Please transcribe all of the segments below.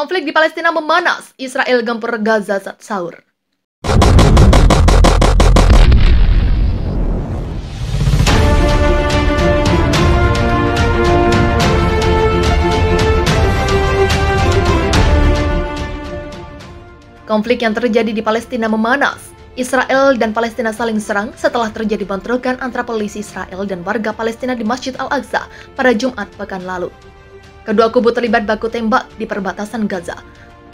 Konflik di Palestina memanas, Israel gempur Gaza saat sahur. Konflik yang terjadi di Palestina memanas. Israel dan Palestina saling serang setelah terjadi bentrokan antara polisi Israel dan warga Palestina di Masjid Al-Aqsa pada Jumat pekan lalu. Kedua kubu terlibat baku tembak di perbatasan Gaza.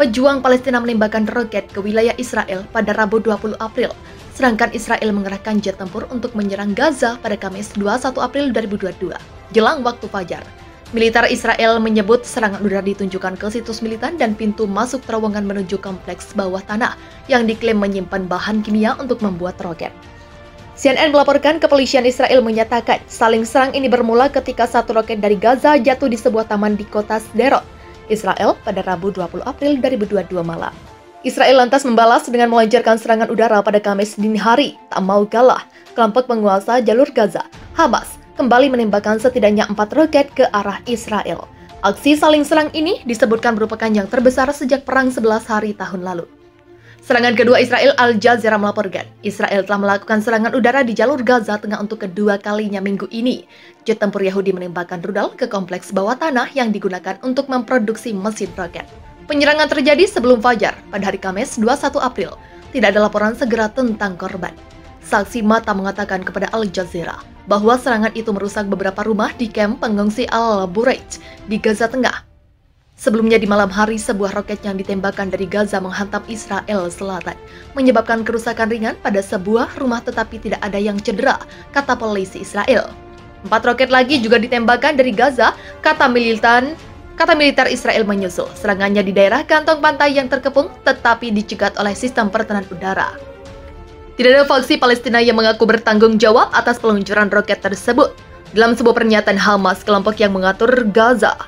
Pejuang Palestina menembakkan roket ke wilayah Israel pada Rabu 20 April, sedangkan Israel mengerahkan jet tempur untuk menyerang Gaza pada Kamis 21 April 2022, jelang waktu fajar. Militer Israel menyebut serangan udara ditunjukkan ke situs militan dan pintu masuk terowongan menuju kompleks bawah tanah yang diklaim menyimpan bahan kimia untuk membuat roket. CNN melaporkan kepolisian Israel menyatakan saling serang ini bermula ketika satu roket dari Gaza jatuh di sebuah taman di kota Sderot, Israel pada Rabu 20 April 2022 malam. Israel lantas membalas dengan melancarkan serangan udara pada Kamis dini hari. Tak mau kalah, kelompok penguasa jalur Gaza, Hamas, kembali menembakkan setidaknya 4 roket ke arah Israel. Aksi saling serang ini disebutkan merupakan yang terbesar sejak Perang 11 Hari tahun lalu. Serangan kedua Israel, Al Jazeera melaporkan, Israel telah melakukan serangan udara di jalur Gaza Tengah untuk kedua kalinya minggu ini. Jet tempur Yahudi menembakkan rudal ke kompleks bawah tanah yang digunakan untuk memproduksi mesin roket. Penyerangan terjadi sebelum fajar pada hari Kamis 21 April. Tidak ada laporan segera tentang korban. Saksi mata mengatakan kepada Al Jazeera bahwa serangan itu merusak beberapa rumah di kamp pengungsi Al-Bureij di Gaza Tengah. Sebelumnya di malam hari, sebuah roket yang ditembakkan dari Gaza menghantam Israel Selatan, menyebabkan kerusakan ringan pada sebuah rumah tetapi tidak ada yang cedera, kata polisi Israel. 4 roket lagi juga ditembakkan dari Gaza, kata militer Israel menyusul. Serangannya di daerah kantong pantai yang terkepung tetapi dicegat oleh sistem pertahanan udara. Tidak ada faksi Palestina yang mengaku bertanggung jawab atas peluncuran roket tersebut. Dalam sebuah pernyataan, Hamas, kelompok yang mengatur Gaza,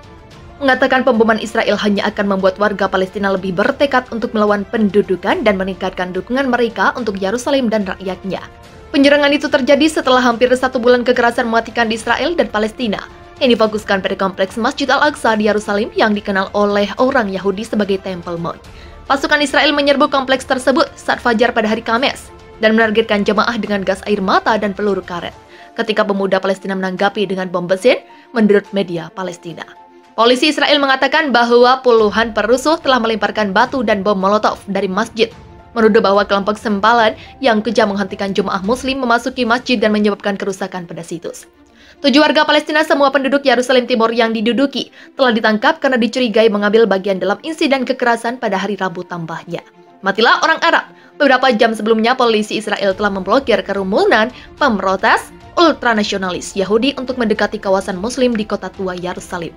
mengatakan pemboman Israel hanya akan membuat warga Palestina lebih bertekad untuk melawan pendudukan dan meningkatkan dukungan mereka untuk Yerusalem dan rakyatnya. Penyerangan itu terjadi setelah hampir 1 bulan kekerasan mematikan di Israel dan Palestina, yang difokuskan pada kompleks Masjid Al-Aqsa di Yerusalem yang dikenal oleh orang Yahudi sebagai Temple Mount. Pasukan Israel menyerbu kompleks tersebut saat fajar pada hari Kamis dan menargetkan jemaah dengan gas air mata dan peluru karet. Ketika pemuda Palestina menanggapi dengan bom mesin, menurut media Palestina. Polisi Israel mengatakan bahwa puluhan perusuh telah melemparkan batu dan bom molotov dari masjid, menuduh bahwa kelompok sempalan yang kejam menghentikan jemaah muslim memasuki masjid dan menyebabkan kerusakan pada situs. 7 warga Palestina, semua penduduk Yerusalem Timur yang diduduki, telah ditangkap karena dicurigai mengambil bagian dalam insiden kekerasan pada hari Rabu tambahnya. Matilah orang Arab. Beberapa jam sebelumnya, polisi Israel telah memblokir kerumunan pemrotes ultranasionalis Yahudi untuk mendekati kawasan muslim di kota tua Yerusalem.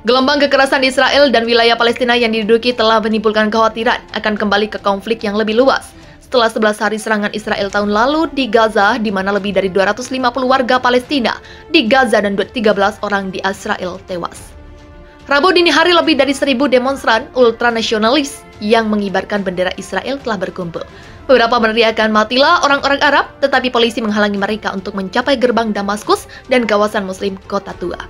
Gelombang kekerasan di Israel dan wilayah Palestina yang diduduki telah menimbulkan kekhawatiran akan kembali ke konflik yang lebih luas. Setelah 11 hari serangan Israel tahun lalu di Gaza, di mana lebih dari 250 warga Palestina di Gaza dan 13 orang di Israel tewas. Rabu dini hari, lebih dari 1.000 demonstran ultranasionalis yang mengibarkan bendera Israel telah berkumpul. Beberapa meneriakkan matilah orang-orang Arab, tetapi polisi menghalangi mereka untuk mencapai gerbang Damaskus dan kawasan muslim kota tua.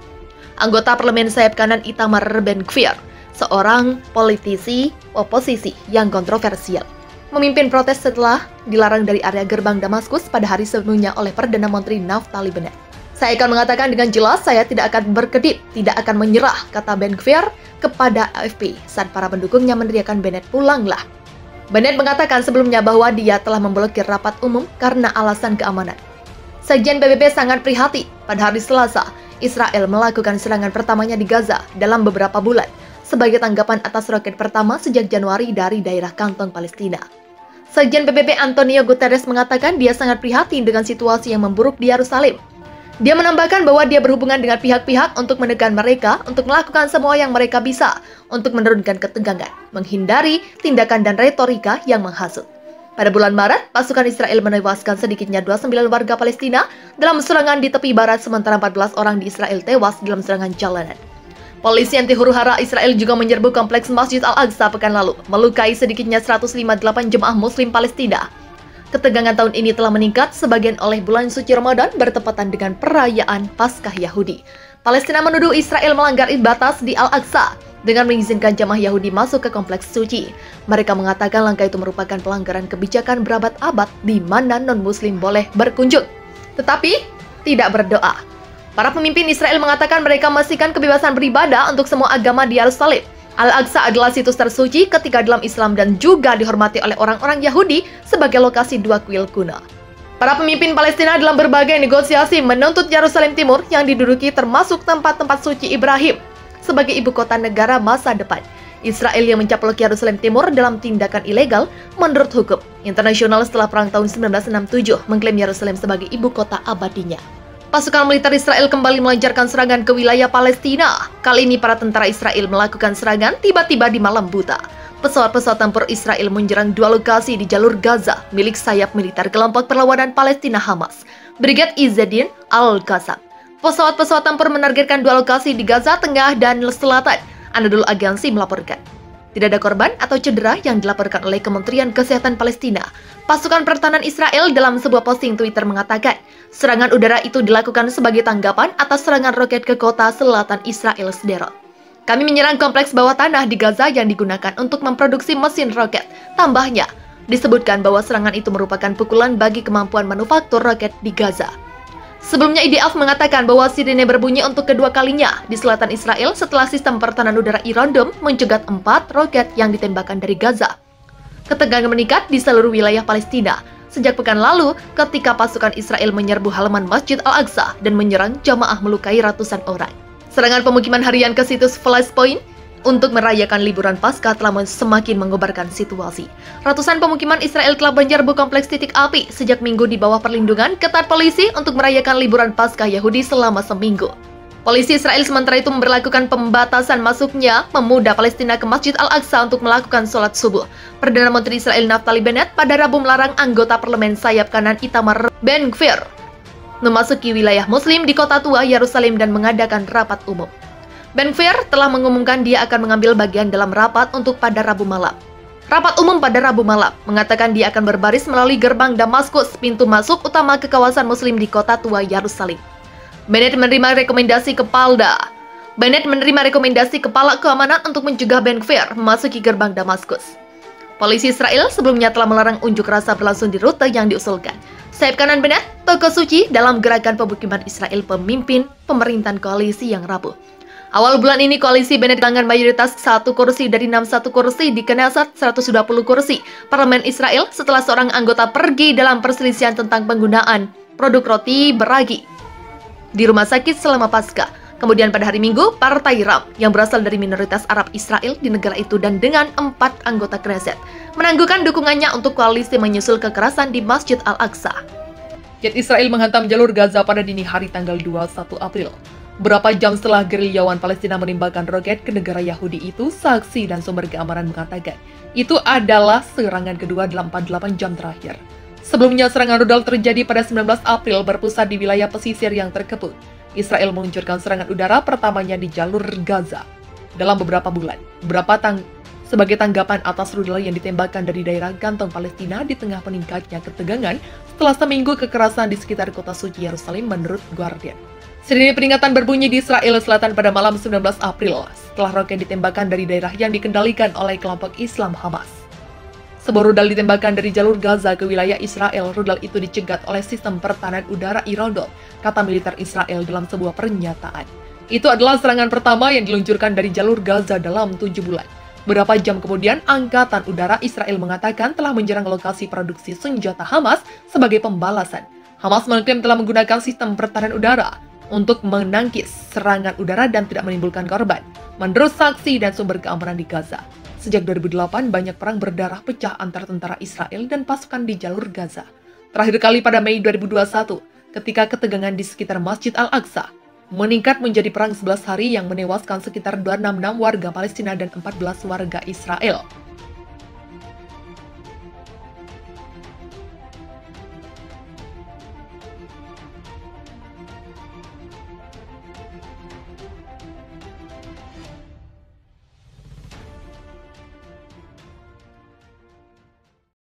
Anggota parlemen sayap kanan Itamar Ben-Gvir, seorang politisi oposisi yang kontroversial, memimpin protes setelah dilarang dari area gerbang Damaskus pada hari sebelumnya oleh Perdana Menteri Naftali Bennett. Saya akan mengatakan dengan jelas, saya tidak akan berkedip, tidak akan menyerah, kata Ben-Gvir kepada AFP saat para pendukungnya meneriakkan Bennett pulanglah. Bennett mengatakan sebelumnya bahwa dia telah memblokir rapat umum karena alasan keamanan. Sekjen PBB sangat prihatin. Pada hari Selasa, Israel melakukan serangan pertamanya di Gaza dalam beberapa bulan sebagai tanggapan atas roket pertama sejak Januari dari daerah kantong Palestina. Sekjen PBB Antonio Guterres mengatakan dia sangat prihatin dengan situasi yang memburuk di Yerusalem. Dia menambahkan bahwa dia berhubungan dengan pihak-pihak untuk menekan mereka untuk melakukan semua yang mereka bisa untuk menurunkan ketegangan, menghindari tindakan dan retorika yang menghasut. Pada bulan Maret, pasukan Israel menewaskan sedikitnya 29 warga Palestina dalam serangan di tepi barat, sementara 14 orang di Israel tewas dalam serangan jalanan. Polisi anti huru-hara Israel juga menyerbu kompleks Masjid Al-Aqsa pekan lalu, melukai sedikitnya 158 jemaah muslim Palestina. Ketegangan tahun ini telah meningkat sebagian oleh bulan suci Ramadan bertepatan dengan perayaan Paskah Yahudi. Palestina menuduh Israel melanggar batas di Al-Aqsa dengan mengizinkan jamaah Yahudi masuk ke kompleks suci. Mereka mengatakan langkah itu merupakan pelanggaran kebijakan berabad-abad di mana non-muslim boleh berkunjung, tetapi tidak berdoa. Para pemimpin Israel mengatakan mereka memastikan kebebasan beribadah untuk semua agama di Yerusalem. Al-Aqsa adalah situs tersuci ketiga dalam Islam dan juga dihormati oleh orang-orang Yahudi sebagai lokasi dua kuil kuno. Para pemimpin Palestina dalam berbagai negosiasi menuntut Yerusalem Timur yang diduduki termasuk tempat-tempat suci Ibrahim sebagai ibu kota negara masa depan. Israel yang mencaplok Yerusalem Timur dalam tindakan ilegal menurut hukum internasional setelah perang tahun 1967 mengklaim Yerusalem sebagai ibu kota abadinya. Pasukan militer Israel kembali melancarkan serangan ke wilayah Palestina. Kali ini para tentara Israel melakukan serangan tiba-tiba di malam buta. Pesawat-pesawat tempur Israel menyerang dua lokasi di jalur Gaza milik sayap militer kelompok perlawanan Palestina Hamas, Brigade Izzeddin Al-Qassam. Pesawat-pesawat tempur menargetkan dua lokasi di Gaza Tengah dan Selatan, Anadolu Agency melaporkan. Tidak ada korban atau cedera yang dilaporkan oleh Kementerian Kesehatan Palestina. Pasukan pertahanan Israel dalam sebuah posting Twitter mengatakan, serangan udara itu dilakukan sebagai tanggapan atas serangan roket ke kota selatan Israel Sderot. Kami menyerang kompleks bawah tanah di Gaza yang digunakan untuk memproduksi mesin roket. Tambahnya, disebutkan bahwa serangan itu merupakan pukulan bagi kemampuan manufaktur roket di Gaza. Sebelumnya IDF mengatakan bahwa sirine berbunyi untuk kedua kalinya di selatan Israel setelah sistem pertahanan udara Iron Dome mencegat 4 roket yang ditembakkan dari Gaza. Ketegangan meningkat di seluruh wilayah Palestina sejak pekan lalu ketika pasukan Israel menyerbu halaman Masjid Al-Aqsa dan menyerang jamaah melukai ratusan orang. Serangan pemukiman harian ke situs Flashpoint untuk merayakan liburan Paskah telah semakin mengobarkan situasi. Ratusan pemukiman Israel telah menyerbu kompleks titik api sejak Minggu di bawah perlindungan ketat polisi untuk merayakan liburan Paskah Yahudi selama seminggu. Polisi Israel sementara itu memberlakukan pembatasan masuknya pemuda Palestina ke Masjid Al-Aqsa untuk melakukan sholat subuh. Perdana Menteri Israel Naftali Bennett pada Rabu melarang anggota parlemen sayap kanan Itamar Ben-Gvir memasuki wilayah Muslim di kota tua Yerusalem dan mengadakan rapat umum. Ben-Gvir telah mengumumkan dia akan mengambil bagian dalam rapat untuk pada Rabu malam. Rapat umum pada Rabu malam mengatakan dia akan berbaris melalui gerbang Damaskus, pintu masuk utama ke kawasan Muslim di kota tua Yerusalem. Bennett menerima rekomendasi kepala keamanan untuk mencegah Ben-Gvir memasuki gerbang Damaskus. Polisi Israel sebelumnya telah melarang unjuk rasa berlangsung di rute yang diusulkan. Sayap kanan Bennett, tokoh suci dalam gerakan pemukiman Israel pemimpin pemerintahan koalisi yang rapuh. Awal bulan ini koalisi Bennett dengan mayoritas 1 kursi dari 61 kursi di Knesset 120 kursi parlemen Israel setelah seorang anggota pergi dalam perselisihan tentang penggunaan produk roti beragi di rumah sakit selama Paskah. Kemudian pada hari Minggu, Partai Ram yang berasal dari minoritas Arab Israel di negara itu dan dengan 4 anggota Knesset menangguhkan dukungannya untuk koalisi menyusul kekerasan di Masjid Al-Aqsa. Jet Israel menghantam jalur Gaza pada dini hari tanggal 21 April. Berapa jam setelah gerilyawan Palestina menembakkan roket ke negara Yahudi itu, saksi dan sumber keamanan mengatakan itu adalah serangan kedua dalam 48 jam terakhir. Sebelumnya serangan rudal terjadi pada 19 April berpusat di wilayah pesisir yang terkepung. Israel meluncurkan serangan udara pertamanya di jalur Gaza dalam beberapa bulan. Sebagai tanggapan atas rudal yang ditembakkan dari daerah kantong Palestina di tengah meningkatnya ketegangan setelah seminggu kekerasan di sekitar kota suci Yerusalem menurut Guardian. Sirine peringatan berbunyi di Israel Selatan pada malam 19 April setelah roket ditembakkan dari daerah yang dikendalikan oleh kelompok Islam Hamas. Sebuah rudal ditembakkan dari jalur Gaza ke wilayah Israel. Rudal itu dicegat oleh sistem pertahanan udara Iron Dome, kata militer Israel dalam sebuah pernyataan. Itu adalah serangan pertama yang diluncurkan dari jalur Gaza dalam 7 bulan. Beberapa jam kemudian, Angkatan Udara Israel mengatakan telah menyerang lokasi produksi senjata Hamas sebagai pembalasan. Hamas mengklaim telah menggunakan sistem pertahanan udara untuk menangkis serangan udara dan tidak menimbulkan korban, menurut saksi dan sumber keamanan di Gaza. Sejak 2008, banyak perang berdarah pecah antara tentara Israel dan pasukan di jalur Gaza. Terakhir kali pada Mei 2021, ketika ketegangan di sekitar Masjid Al-Aqsa meningkat menjadi perang 11 hari yang menewaskan sekitar 266 warga Palestina dan 14 warga Israel.